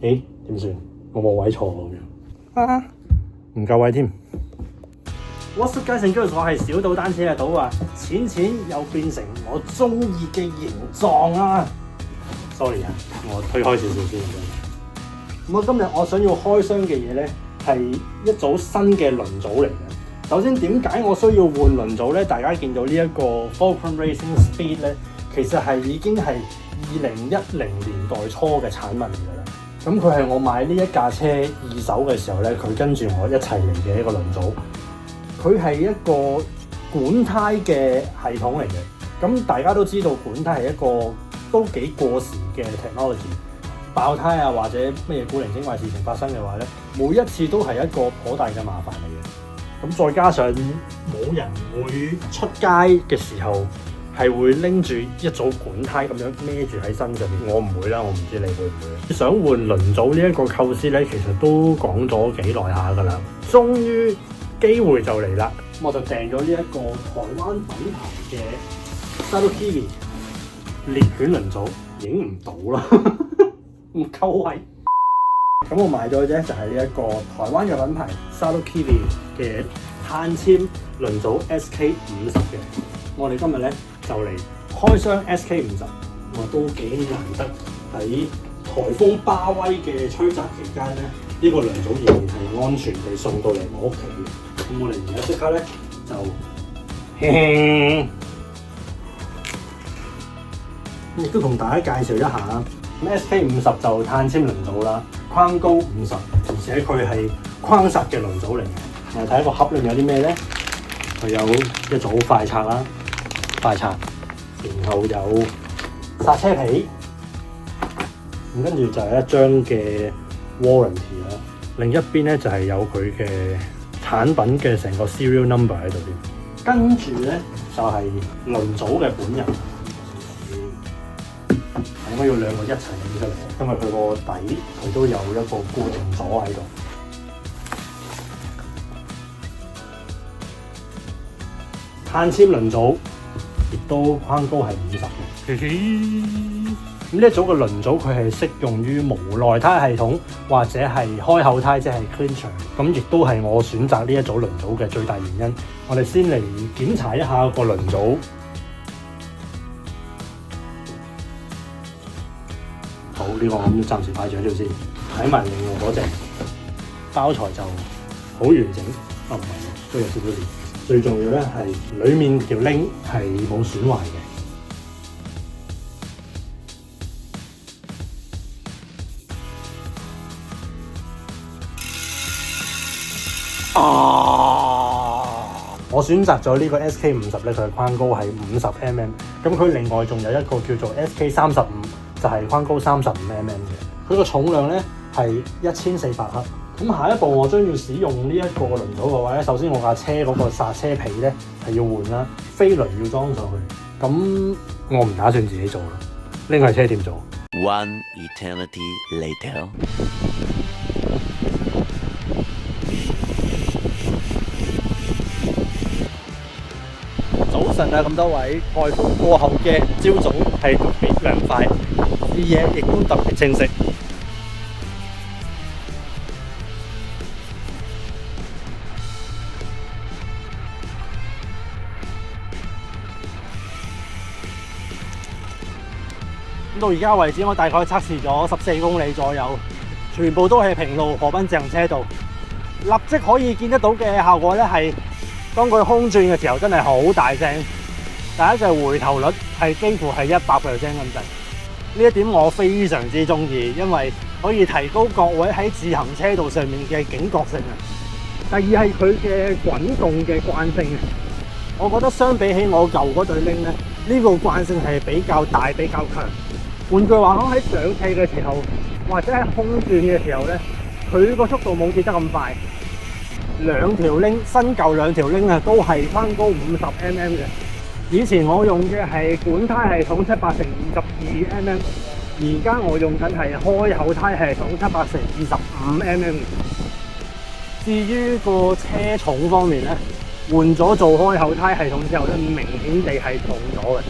誒點算？我冇位坐咁樣啊，唔夠位添。What's up， guys and girls， 我係小島單車嘅島啊，淺又變成我中意嘅形狀啊。Sorry 啊，我推開少少先。咁今日我想要開箱嘅嘢咧，係一組新嘅輪組嚟嘅。首先點解我需要換輪組咧？大家見到呢一個 Fulcrum Racing Speed 咧，其實係已經係2010年代初嘅產物嚟㗎啦。咁佢係我買呢一架車二手嘅時候咧，佢跟住我一齊嚟嘅一個輪組。佢係一個管胎嘅系統嚟嘅。咁大家都知道管胎係一個都幾過時嘅 technology。爆胎啊，或者乜嘢古靈精怪事情發生嘅話咧，每一次都係一個頗大嘅麻煩嚟嘅。咁再加上冇人會出街嘅時候係會拎住一組管胎咁樣孭住喺身上面。我唔會啦，我唔知你會唔會。想換輪組呢一個構思咧，其實都講咗幾耐下㗎啦。終於機會就嚟啦，我就訂咗呢一個台灣品牌嘅 Saddle Kiwi 獵犬輪組，影唔到啦。唔夠位，咁我買咗啫，就係呢一個台灣嘅品牌 Saddle Kiwi 嘅碳纖輪組 SK50 嘅。我哋今日咧就嚟開箱 SK50，我都幾難得喺颱風巴威嘅吹襲期間咧，呢個輪組仍然係安全地送到嚟我屋企嘅。咁我哋而家即刻咧就，亦都同大家介紹一下。SK50 就碳纖輪組啦，框高50，而且佢係框實嘅輪組嚟嘅。我哋睇一個盒裏面有啲咩咧？佢有一組快拆啦，快拆，然後有剎車皮，咁跟住就係一張嘅 warranty 啦。另一邊咧就係有佢嘅產品嘅成個 serial number 喺度添。跟住咧就係輪組嘅本人。應該要兩個一齊影出嚟，因為佢個底佢都有一個固定咗喺度。碳纖輪組亦都框高係50嘅。咁呢一組嘅輪組佢係適用於無內胎系統或者係開口胎，即係 clincher。咁亦都係我選擇呢一組輪組嘅最大原因。我哋先嚟檢查一下個輪組。好，呢個我咁暫時擺住喺度先，睇埋另外嗰隻包材就好完整，唔係都有少少裂。最重要咧係裡面條 link 係冇損壞嘅。我選擇咗呢個 SK50咧，佢嘅框高係50mm，咁佢另外仲有一個叫做 SK35。就係框高35mm 嘅，佢個重量咧係1400克。咁下一步我將要使用呢一個輪組嘅話咧，首先我架車嗰個剎車皮咧係要換啦，飛輪要裝上去。咁我唔打算自己做啦，拎去車店做。One eternity later。早晨啊，咁多位，颱風過後嘅朝早係特別涼快，視野亦都特別清晰。到而家為止，我大概測試咗14公里左右，全部都係平路河濱自行車道，立即可以見得到嘅效果咧係。當佢空轉嘅時候，真係好大聲，第一就係回頭率係幾乎係100%咁滯。呢一點我非常之中意，因為可以提高各位喺自行車道上面嘅警覺性啊。第二係佢嘅滾動嘅慣性啊，我覺得相比起我舊嗰對拎咧，呢個慣性係比較大、比較強。換句話講，喺上斜嘅時候，或者喺空轉嘅時候咧，佢個速度冇跌得咁快。兩條拎新舊兩條拎啊，都係框高50mm嘅。以前我用嘅係管胎系統700×22mm，而家我用緊係開口胎系統700×25mm。至於個車重方面咧，換咗做開口胎系統之後咧，明顯地係重咗嘅。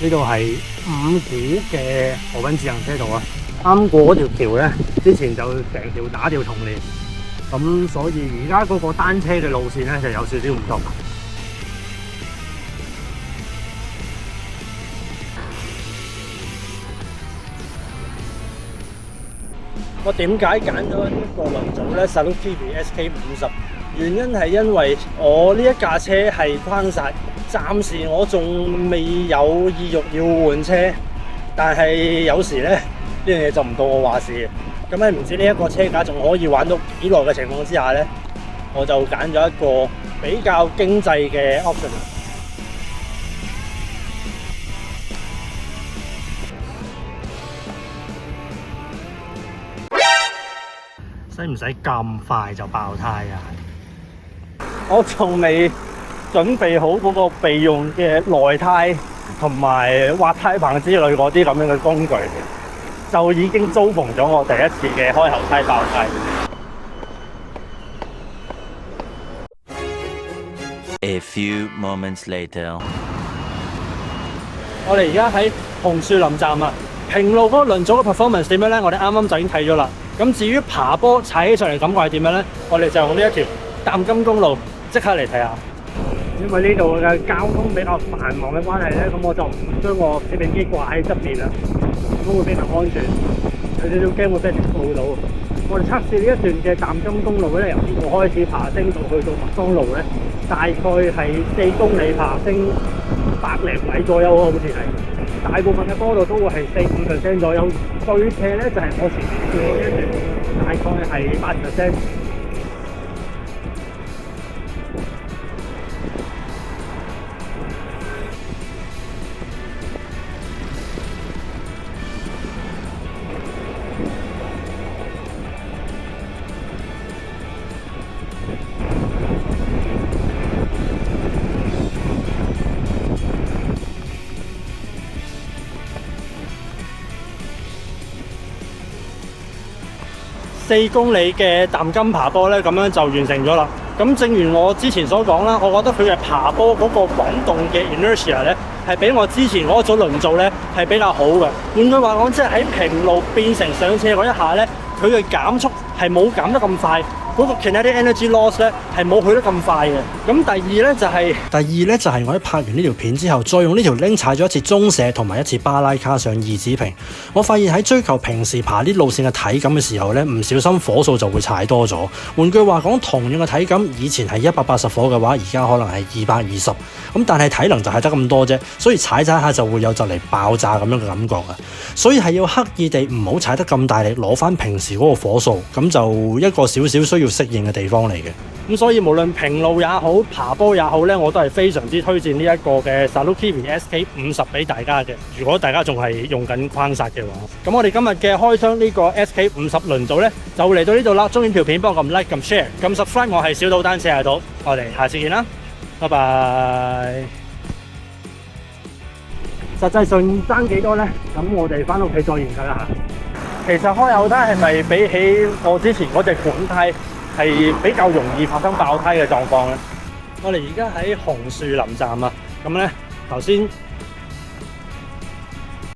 呢度係五股嘅河濱自行車道啊，啱過嗰條橋咧，之前就成條打掉重練，咁所以而家嗰個單車嘅路線咧就有少少唔同。我點解揀咗呢個輪組咧 Salut TV SK50？原因係因為我呢一架車係關煞，暫時我仲未有意欲要換車，但係有時咧呢樣嘢就唔到我話事。咁喺唔知呢一個車架仲可以玩到幾耐嘅情況之下咧，我就揀咗一個比較經濟嘅 option。使唔使咁快就爆胎啊？我仲未準備好嗰個備用嘅內胎同埋滑胎棒之類嗰啲咁樣嘅工具，就已經遭逢咗我第一次嘅開後胎爆胎。A few moments later， 我哋而家喺紅樹林站啊，平路嗰個輪組嘅 performance 點樣咧？我哋啱啱就已經睇咗啦。咁至於爬坡踩起上嚟感覺係點樣咧？我哋就用呢一條淡金公路即刻嚟睇下。因為呢度嘅交通比較繁忙嘅關係咧，咁我就唔將個攝影機掛喺側邊啦，咁會比較安全。有少少驚會俾人掃到。我哋測試呢一段嘅淡金公路咧，由呢度開始爬升到去到麥當勞咧，大概係4公里爬升100零米左右，好似係。大部分嘅坡度都會係4-5% 左右，最斜咧就係我前面嘅一段，大概係8%。4公里嘅淡金爬坡咧，咁樣就完成咗啦。咁正如我之前所講啦，我覺得佢嘅爬坡嗰個滾動嘅 inertia 咧，係比我之前嗰組輪組咧係比較好嘅。換句話講，即係喺平路變成上斜嗰一下咧，佢嘅減速係冇減得咁快。嗰個 kinetic energy loss 咧係冇去得咁快嘅。咁第二咧就係我喺拍完呢條片之後，再用呢條 link 踩咗一次中斜同埋一次巴拉卡上二子坪。我發現喺追求平時爬呢路線嘅體感嘅時候咧，唔小心火數就會踩多咗。換句話講，同樣嘅體感，以前係180火嘅話，而家可能係220。咁但係體能就係得咁多啫，所以踩下就會有就嚟爆炸咁樣嘅感覺啊！所以係要刻意地唔好踩得咁大力，攞翻平時嗰個火數，咁就一個少少需要適應嘅地方嚟嘅。咁所以無論平路也好，爬坡也好咧，我都係非常之推薦呢一個嘅 Salut TV SK50 俾大家嘅。如果大家仲係用緊框煞嘅話，咁我哋今日嘅開箱呢個 SK50 輪組咧，就嚟到呢度啦。中意條片幫我撳 like、撳 share、撳 subscribe。我係小島單車阿島，我哋下次見啦，拜拜。實際上爭幾多咧？咁我哋翻屋企再研究一下。其實開後胎係咪比起我之前嗰隻管胎係比較容易發生爆胎嘅狀況咧？我哋而家喺紅樹林站啊，咁咧頭先